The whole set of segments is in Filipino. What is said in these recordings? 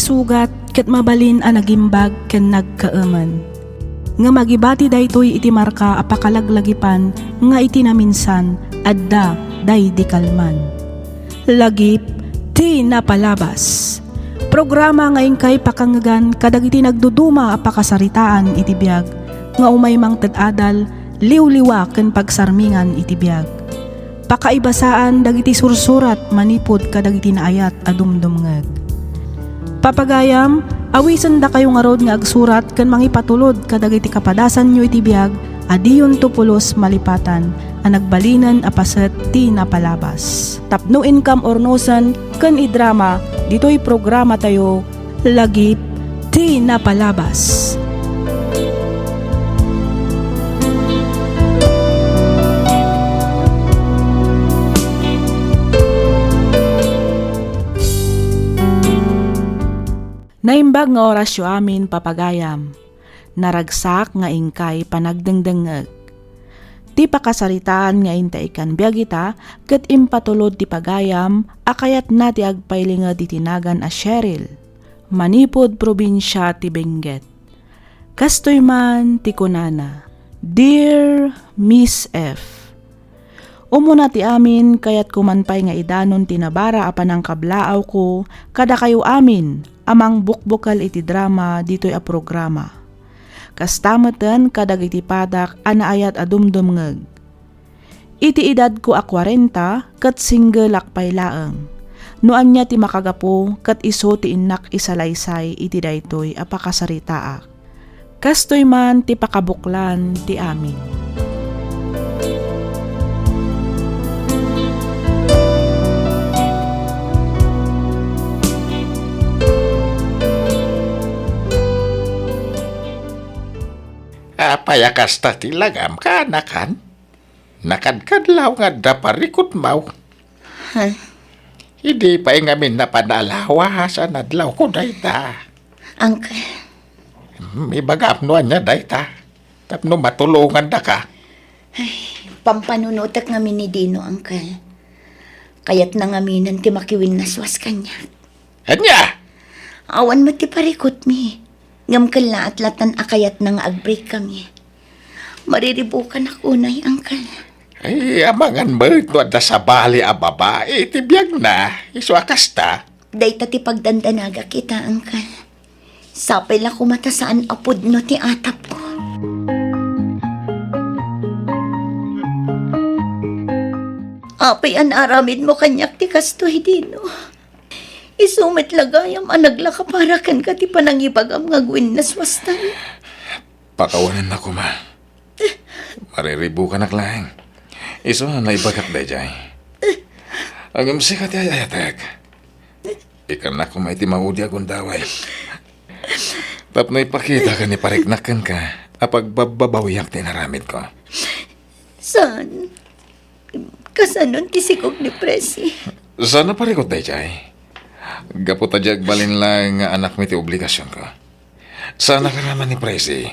sugat ket mabalin a nagimbag ken nagkaemen. Nga magibati daytoy iti marka apakalaglagipan nga iti naminsan adda day di kalman. Lagip ti napalabas. Programa nga ingkay pakangagan kadagiti nagduduma apakasaritaan iti biag nga umaymang ted-adal liwliwa ken pagsarmingan iti biag. Pakaibasaan dagiti sursurat manipod kadagiti naayat a dumdumngeg. Papagayam, awisen da kayo nga rod nga agsurat ken mangipatulod kadagiti kapadasan nyo iti biag adiyon tupulos malipatan a nagbalinan a paset ti napalabas. Tapno income or nosan ken idrama dito'y programa tayo lagip ti napalabas. Naimbag nga orasyo amin papagayam, naragsak nga ingkay panagdengdengeg. Ti pakasaritaan nga intaikan biagita ket impatulod ti pagayam akayat na ti agpailinga di tinagan a Cheryl, manipod probinsya ti Benguet. Kastoy man ti kunana, Dear Miss F. Umuna ti amin kayat kumanpay nga idanon tinabara apan ang kablaaw ko kada kayo amin amang bukbukal iti drama dito'y a programa. Kastameten kadagiti padak anaayat a dumdumngeg. Iti edad ko a 40 ket single akpay laeng. Noan niya ti makagapo ket iso ti innak isalaysay iti daytoy a pakasaritaak. Kastoy man ti pakabuklan ti amin. Payakas ta ti lagam ka, nakan? Nakadkadlaw nga daparikot maw. Hindi pa ngamin na panalawa sa nadlaw ko dayta. Uncle. May bagapnuan niya dayta. Tapno matulungan da ka. Pampanunutak ngamin ni Dino, Uncle. Kayat na ngaminan ti makiwin naswas kanya. Anya? Awan mo ti parikot mi. Ngam kala at latan akayat na nga agbreak kami. Mariribukan ako na, Uncle. Ay, amangan mo ito da sa bali a babae. Tibiyag na. Iswakas ta. Dayta ti pagdandanaga kita, Uncle. Sapay lang kumatasaan apod no ti atap ko. Apay an aramid mo kanyak ti kastoy Dino. Isumit lagayam anagla ka para kan ka ti panangibagam nga gwin naswastan. Pakawanan ako, ma. Mariribukan na klaeng. Iso na ibagak da jay. Ang imsikat ayayatek. Ikan na kumay ti maudi akong daway. Tapno ipakita ka ni pariknakan ka apag babawiyak ti naramid ko. Saan? Kasanon ti sikog ni Presi? Sana parikot da jay. Gaputa jag balin lang nga anak mi ti obligasyon ko. Sana ka naman ni Presi.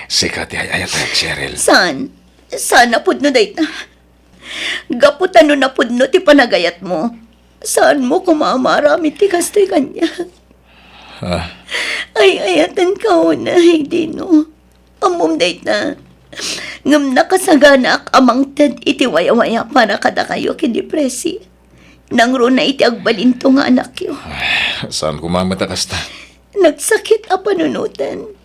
Sikat ay ayatek, Cheryl. Saan? Saan na pudno dayta? Gaputan no na pudno ti panagayat mo. Saan mo kumamarami ti kastoy kanya? Ay ayatan ka una, Dino. Amom dayta. Ngam nakasaganak amang ted iti waya-waya para kada kayo kini Presi. Nangro na iti agbalinto nga anak yo. Saan kumamata kasta? Nagsakit a panunutan.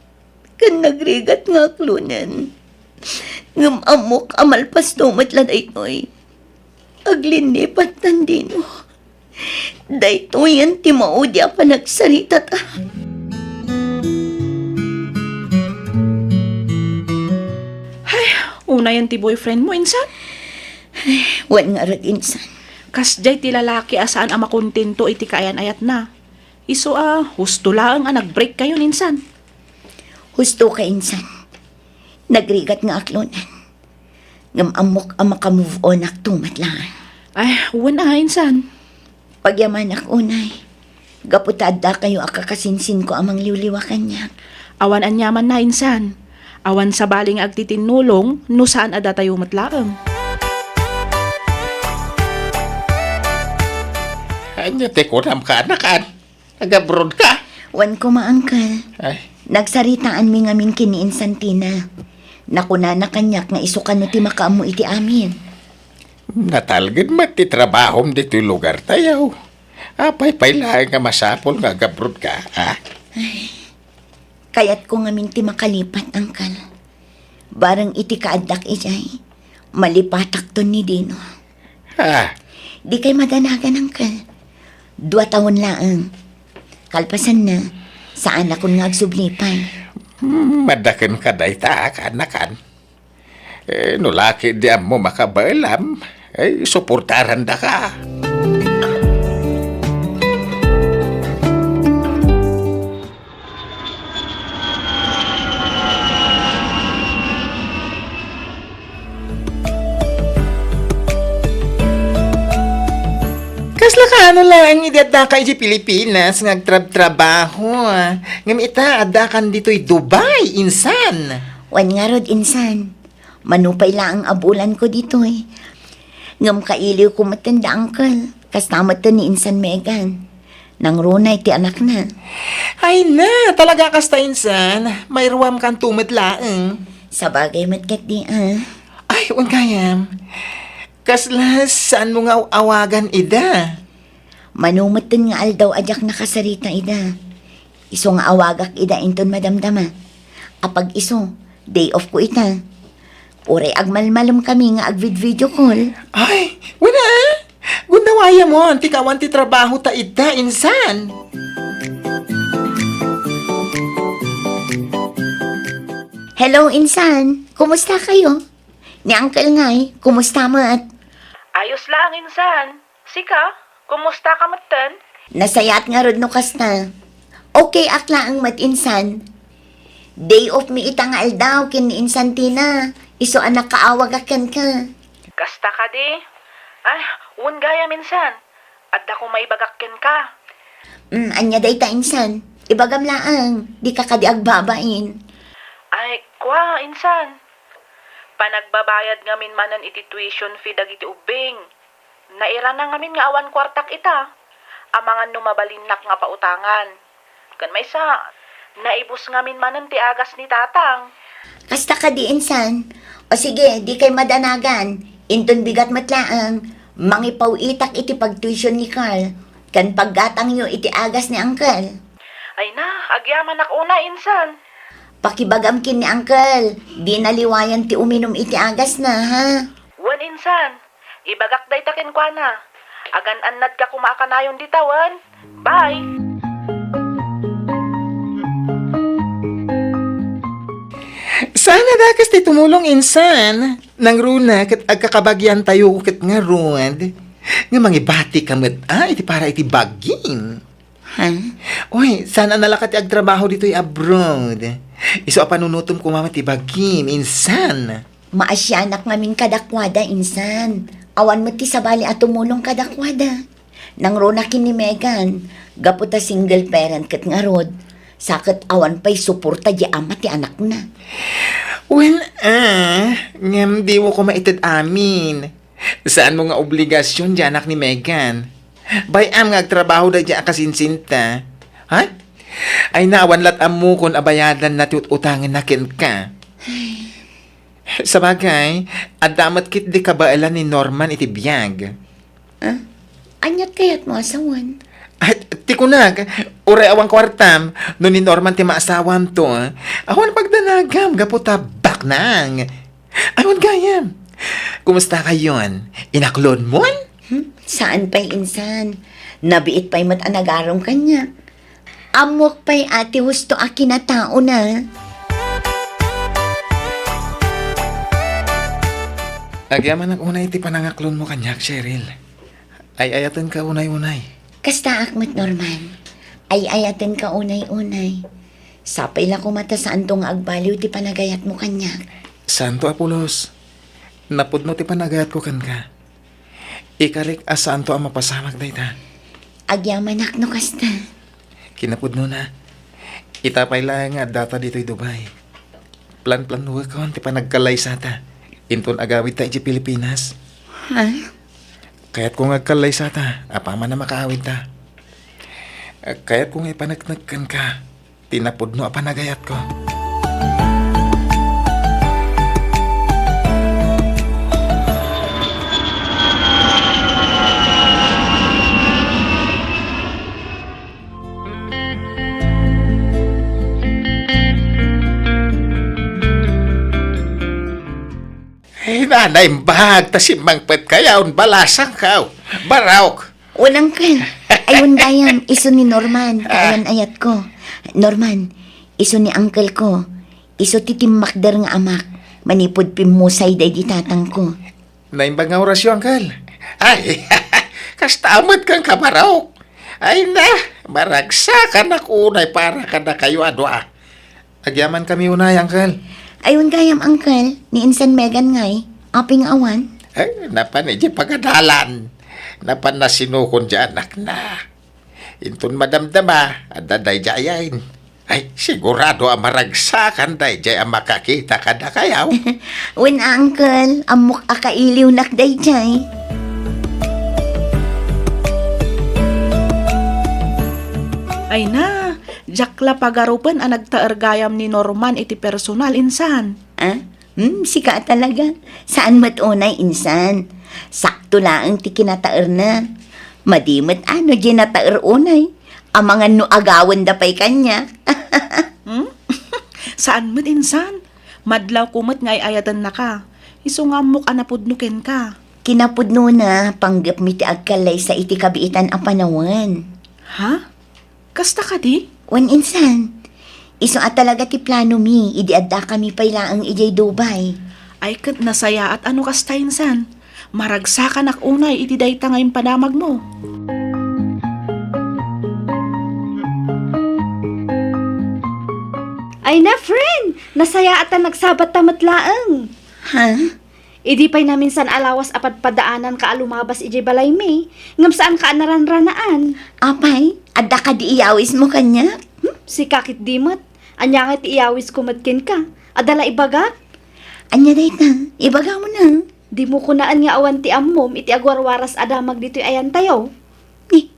Kan nagrigat nga aklunan. Ngam amok amalpas tumat la daytoy. Aglinipat tandino. Daytoy yan ti maudi a panagsarita ta. Ay, una yan ti boyfriend mo, insan? Wan nga rag insan. Kasjay ti lalaki asaan ang makontento iti kaayan-ayat na. Iso husto lang nagbreak kayo ninsan. Husto ka insan. Nagrigat nga aklunan. Ngam amok ang makamove on ak tumat lang. Ay, wala insan. Pagyaman ak unay. Gaputad da kayo akakasinsin ko amang liwliwa kanya. Awan anyaman na insan. Awan sa baling agtitinulong no saan ada tayo matlaang. Anya te ko nam ka anakan. Nag-abroad ka. Wan ko maangkal. Ay, Nagsaritaan mi ngamin kini Insantina. Nakuna na kanyak nga isukan no ti makaamu iti amin. natalgid mat ti trabahom dito lugar tayaw. Apay laeng nga masapol nga gabrod ka, ha? Kayat ko ngamin ti makalipat, angkal. Barang iti kaadak ijay. Malipatak to ni Dino. Ha? Di kay madanagan, angkal. 2 taon laang. Kalpasan na, saan akong nagsublipan. Madaken ka day ta, kanakan. No laki di mo makabalam, suportaran da ka. Kasla ka ano lang ang idada ka iti Pilipinas ngagtrabaho. Ngam ita adakan dito'y Dubai, insan. Wan nga rod, insan. Manupay lang ang abulan ko dito eh. Ngam kailiw ko matanda, angkal. Kastamat to ni Insan Megan. Nang runay ti anak na. Ay na, talaga kasta insan. May ruwam kang tumadlaang. Sa bagay matkat di Ay, uwan kayam. Kasla, saan mo nga awagan ida? Manumatan nga aldaw ajak nakasarita ida. Iso nga awagak ida inton madamdama. Apag iso, day off ko ita. Uray agmalmalom kami nga agvid-video call. Ay, wala. Gundawaya mo, tikawan ti trabaho ta ida, insan. Hello, Insan. Kumusta kayo? Ni Uncle Ngay, kumusta mat? Ayos lang, insan. Sika, kumusta ka matan? Nasayat nga rod no kasta. Okay akla ang mat insan. Day off mi itang aldaw kin ni Insantina. Iso anak kaawag akan ka. Kasta ka di. Ay, un gaya minsan. Adda ko maibagakkin ka. Anya day ta insan. Ibagam laang. Di ka kadi agbabain. Ay, kwa, insan. Panagbabayad ngamin manan iti tuition fee dagiti ubing. Naira na ngamin nga awan kwartak ita. Amangan numabalinak nga pautangan. Kan may sa, naibus ngamin manan ti agas ni tatang. Kasta ka di insan. O sige, di kay madanagan. Inton bigat matlaang. Mangipaw itak iti pagtuition ni Carl. Kan paggatang nyo iti agas ni Uncle. Ay na, agyaman una, insan. Pakibagam kin ni Uncle. Di naliwayan ti uminom iti agas na, ha? Wan, insan. Ibagak day takin kwa na. Agan annad ka kumakanayon di tawan. Bye! Sana dakas ti tumulong insan. Nang runa kat agkakabagyan tayo kat nga ruwad. Nga mangibati kamat iti para iti bagin. Ha? Uy, sana nalakat ti agtrabaho dito'y abroad. Iso panunutom ko mama ti bagin, insan. Maasyanak ngamin kadakwada, insan. Awan mo ti sabali at tumulong kadakwada. Nang ronakin ni Megan, gaputa single parent kat nga rod. Sakit awan pa'y suporta di ama ti anak na. Well, ngam di mo ko maitid amin. Saan mo nga obligasyon di anak ni Megan? Bayam nga agtrabaho da di akasinsinta. Ha? Ay nawan lat mo kung abayadan na utangin na kin ka. Sa bagay, adamat kit di kabailan ni Norman iti biyag. Anyat kayat mo asawan? At tikunag, uray awang kwartam, no ni Norman ti maasawam to, awan pagdanagam, gaputa baknang. Awan gayam. Kumusta kayon? Inaklon mo? Saan pa'y insan? Nabiit pa'y matanagarong kanya. Amok pa'y ati husto aki na tao na. Agyaman ang unay ti panangaklon mo kanyak, Cheryl. Ay ayatan ka unay-unay. Kasta akmat Norman. Ay ayaten ka unay-unay. Sapay lang kumata saan tong agbaliw ti panagayat mo kanya. Santo Apolos, napudno ti panagayat ko kan ka. Ikarik asaan to ang mapasamak da ita. Agyamanak no kasta. Kinapudno na. Itapay lang nga data dito'y Dubai. Plan-plan huwag ko ti panagkalay sa ta. Inton agawid ta iti Pilipinas. Ha? Kaya't kung agkalay sa ta, apaman na makaawid ta. Kaya't kung ipanagnagkan ka, tinapod mo panagayat ko. Nanay mbag, tasimang pet kayaon, balasang kaw. Barawk. Unang kan. Ayun dayan, iso ni Norman. Kayan ayat ko. Norman, iso ni uncle ko. Iso titimmakder nga amak. Manipod pimusay day di tatang ko. Naimbang nga orasyon, Uncle. Ay, kastamad kang kabarawk. Ay na, maragsakan ako unay para ka na kayo adwa. Agyaman kami unay, Uncle. Ayun gayam, uncle. Ni Insan Megan ngay. Aping awan. Ay, napan di pagadalan. Napan na sinukon dyan, anak na. Intun madamdama, adaday jayain. Ay, sigurado ang maragsakan day jay ang makakita ka na kayaw. Wen uncle, amok akailiw nakday jay. Ay na, jakla pagarupan ang nagtaergayam ni Norman iti personal insan. Ah? Sika talaga. Saan mat unay insan? Sakto laang ti kinataer na. Madimat ano di nataer unay. Ang mga no agawan da pa'y kanya. Saan mo't insan? Madlaw kumot ngay ayatan na ka. Iso nga muk anapudnukin ka. Kinapudno na panggap mi ti agkalay sa iti kabiitan a panawan. Ha? Kasta ka di? Wan insan. Iso at talaga ti plano mi. Idi adda kami pa'y laang ijay Dubai. Ay kat nasaya at ano kasta insan? Maragsakan ak unay iti dayta ngayong panamag mo. Ay na, friend! Nasaya at nagsabat tamat laang. Ha? Idi pa'y namin san alawas apat padaanan ka alumabas ijay balay me. Ngam saan ka naranranaan. Apay, adda ka di iyawis mo kanya? Si kakit dimot. Anya nga ti iyawis kumatkin ka. Adala ibagat. Anya day ta, ibaga mo na. Di mo kunaan nga awan ti ammom iti agwarwaras adamag dito'y ayan tayo. Ni,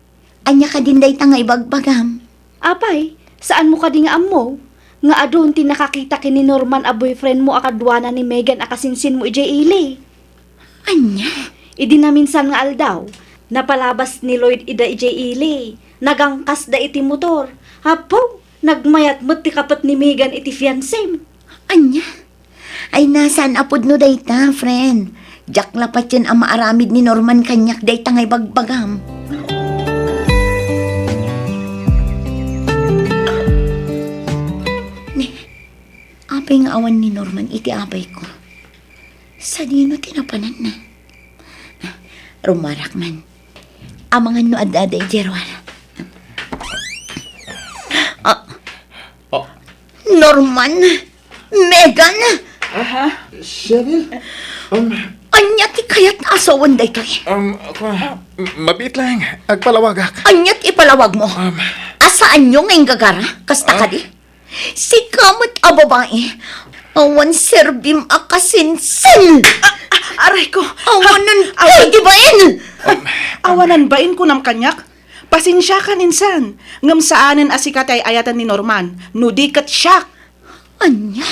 anya ka din day ta nga ibagbagam. Apay, saan mo ka di nga ammo? Nga adon ti nakakita kini Norman a boyfriend mo akadwana ni Megan akasinsin mo ijay ili. Anya? Idi na minsan nga aldaw, napalabas ni Lloyd ida ijay ili. Nagangkas da iti motor. Hapo, nagmayat mo't ti kapat ni Megan iti fiancé. Anya? Ay nasaan apod no day ta, friend? Jack lapat yun ang maaramid ni Norman kanyak day ta nga ibagbagam. Apay nga awan ni Norman iti abay ko. Sa dino tinapanan na. Rumarak man. Amangan no adaday Jerwana. Norman? Megan? Cheryl? Anya ti kayat asawan day to eh. Mabit lang. Agpalawagak. Anyat ipalawag mo. Asaan nyo ngayong gagara? Kasta ka di? Si kamot a babae. Awan serbim akasinsin. Aray ko! Awanan kay di bain. Awanan bain ko nam kanyak? Pasensya ka insan. Ngam saanen asikatay ayatan ni Norman. Nudikat siyak. Anya?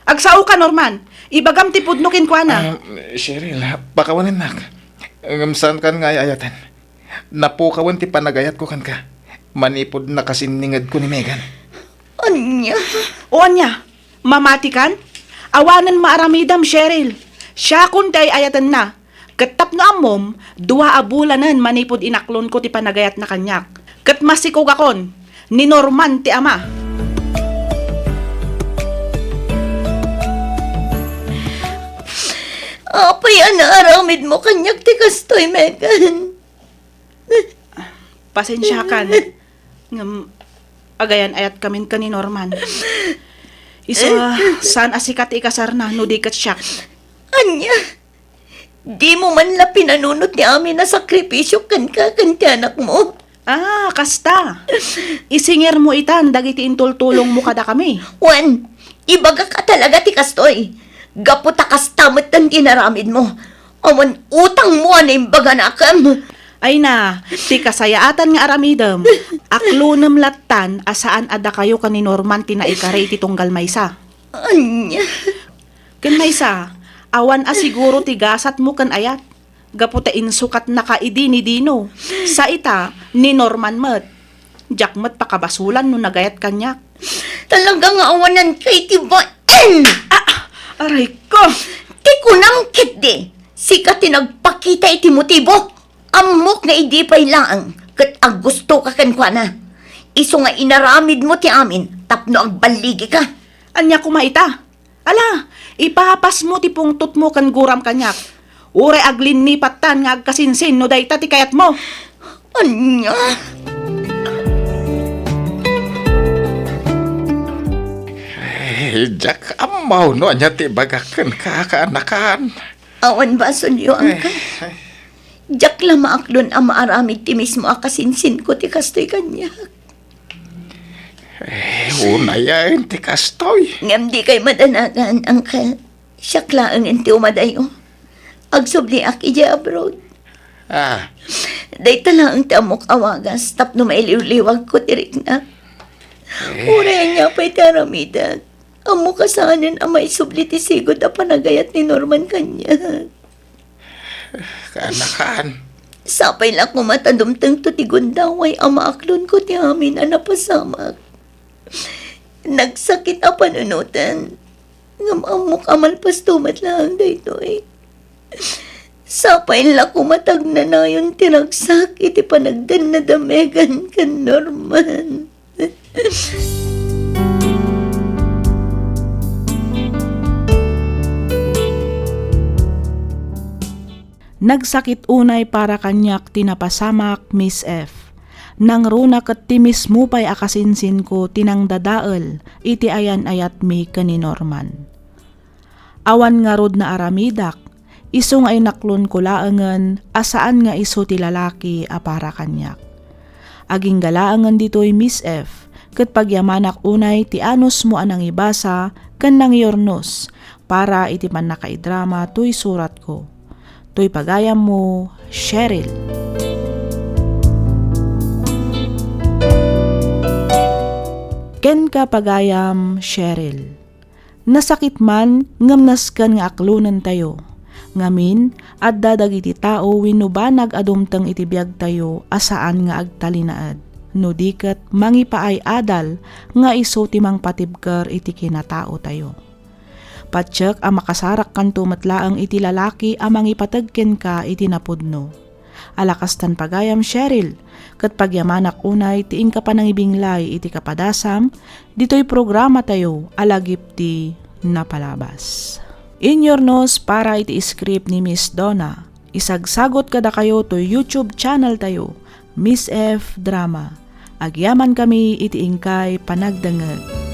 Agsao ka Norman. Ibagam ti pudnukin kwa na. Cheryl, pakawanan nak. Ngamsan kan nga ayatan. Napukawan ti panagayat ko kan ka. Manipod na kasiningad ko ni Megan. Anya? O anya, mamatikan? Awanan maaramidam, Cheryl. Siya kun tay ayatan na. Katap na amom, dua abulanan manipod inaklon ko ti panagayat na kanyak. Kat masikog akon, ni Norman ti ama. Apay anaaramid mo kanyak ti kastoy, Megan. Pasensya kan. Ngam, agayan ayat kamin ka ni Norman. Isa, saan asikat ikasar na, nudikat siya. Anya? Di mo man la pinanunot ni amin na sakripisyo kan ka kanti anak mo. Ah, kasta. Isingir mo itan, dagiti intultulong mo kada kami. Juan, ibaga ka talaga ti kastoy. Gaputa kastamot ang tinaramid mo. Awan utang mo na imbaga na akam. Ay na, ti kasayaatan nga aramidem. Aklunem latan asaan ada kayo kani Norman tinaikari ti tunggal maysa. Anya. Ken maysa, awan asiguro ti gasat mo kan ayat. Gaputa insukat nakaidi ni Dino. Sa ita, ni Norman met. Jak met pakabasulan no nagayat kanyak. Talagang awanan kay tibain. Aray ko! Ti kunamkit di. Sika tinagpakita iti motibo. Amok nga idi pa'y laang. Kat ang gusto ka kankwana. Iso nga inaramid mo ti amin. Tapno ang baligi ka. Anya kumaita. Ala, ipapas mo ti pungtot mo kan guram kanyak. Ure aglin ni patan nga agkasinsin no dayta ti kayat mo. Anya. Jack, amaw no anya ti bagakan kakaanakan. Awan ba sunyo ang ka? Jak lang maaklon ang maaramid ti mismo akasinsin ko ti kastoy kanya. Unayan ti kastoy. Ngam di kay madanagan ang ka. Siya klaang inti umadayo. Agsubli ak ija abroad. Day talang ti amok awagas tapno mailiw-liwag ko tirik na. Uray niya pa'y taramidan. Amo kasanin ang may subli ti sigod a panagayat ni Norman kanya. Kaanakan. Sapay lang ko matadumtang to ti gundaway ang maaklon ko ti amin ang napasamak. Nagsakit a panunutan. Ngam amok amalpas tumat lang dayto eh. Sapay lang ko matag na na yung tinagsak iti panagdan na damegan kan Norman. Nagsakit unay para kanyak tinapasamak Miss F. Nang runa kat ti mismo pa'y akasinsin ko tinang dadael iti ayan ayat mi kani Norman. Awan nga rod na aramidak, iso nga inaklon ko laangan asaan nga iso ti lalaki a para kanyak. Aging galaangan dito'y Miss F, kat pagyamanak unay ti anos mo anang ibasa kan nang yornos para iti man nakaidrama to'y surat ko. To'y pagayam mo, Cheryl. Ken ka pagayam, Cheryl. Nasakit man, ngamnaskan nga aklunan tayo. Ngamin, at dadagiti tao winubanag adumtang itibiyag tayo asaan nga agtalinaad. No diket mangipaay adal nga iso timang patibker iti kinatao tayo. Patsyak ang makasarak kan tumatlaang iti lalaki amang ipatagken ka iti napudno. Alakastan pagayam Cheryl, kat pagyamanak unay tiing ka panangibinglay iti kapadasam, dito'y programa tayo alagip ti napalabas. In your nose para iti script ni Miss Donna, isagsagot kada kayo to YouTube channel tayo, Miss F Drama. Agyaman kami iti ingkay panagdangag.